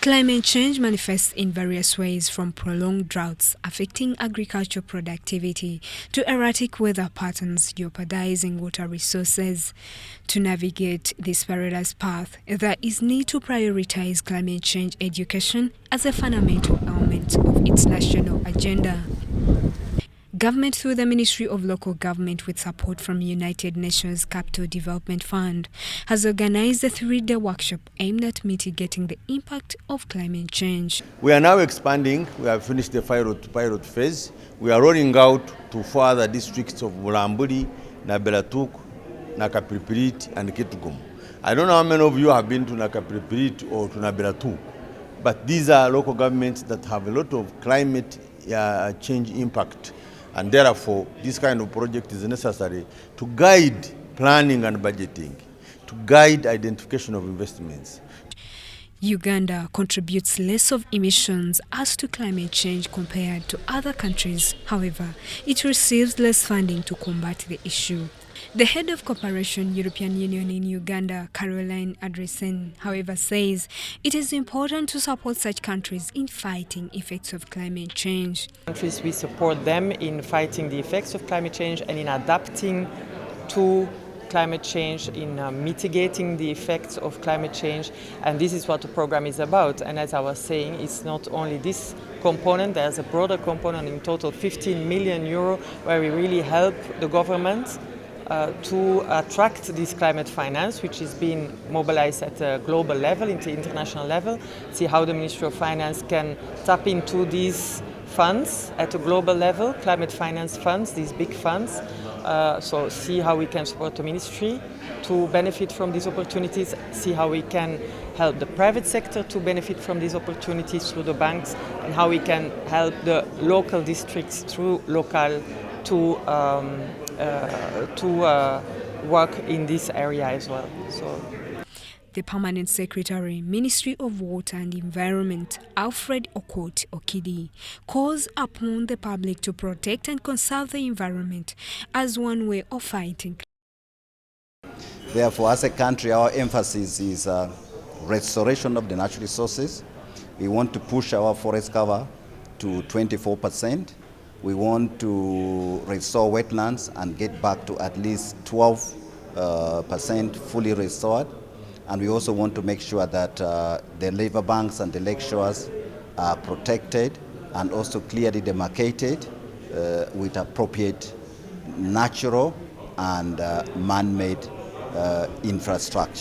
Climate change manifests in various ways, from prolonged droughts affecting agricultural productivity to erratic weather patterns jeopardizing water resources. To navigate this perilous path, there is need to prioritize climate change education as a fundamental element of its national agenda. Government, through the Ministry of Local Government with support from United Nations Capital Development Fund, has organized a 3-day workshop aimed at mitigating the impact of climate change. We are now expanding. We have finished the pilot phase. We are rolling out to 4 other districts of Bulambuli, Nabelatuk, Nakapiripirit, and Kitgum. I don't know how many of you have been to Nakapiripirit or to Nabelatuk, but these are local governments that have a lot of climate change impact. And therefore, this kind of project is necessary to guide planning and budgeting, to guide identification of investments. Uganda contributes less of emissions as to climate change compared to other countries. However, it receives less funding to combat the issue. The head of Cooperation European Union in Uganda, Caroline Adresen, however, says it is important to support such countries in fighting effects of climate change. Countries, we support them in fighting the effects of climate change and in adapting to climate change, in mitigating the effects of climate change, and this is what the program is about. And as I was saying, it's not only this component, there's a broader component, in total 15 million euro, where we really help the government to attract this climate finance, which is being mobilized at a global level, into international level. See how the Ministry of Finance can tap into these funds at a global level, climate finance funds, these big funds. So see how we can support the ministry to benefit from these opportunities, see how we can help the private sector to benefit from these opportunities through the banks, and how we can help the local districts through local to work in this area as well. The Permanent Secretary, Ministry of Water and Environment, Alfred Okot Okiidi, calls upon the public to protect and conserve the environment as one way of fighting. Therefore, as a country, our emphasis is restoration of the natural resources. We want to push our forest cover to 24%. We want to restore wetlands and get back to at least 12% fully restored. And we also want to make sure that the riverbanks and the lake shores are protected and also clearly demarcated with appropriate natural and man-made infrastructure.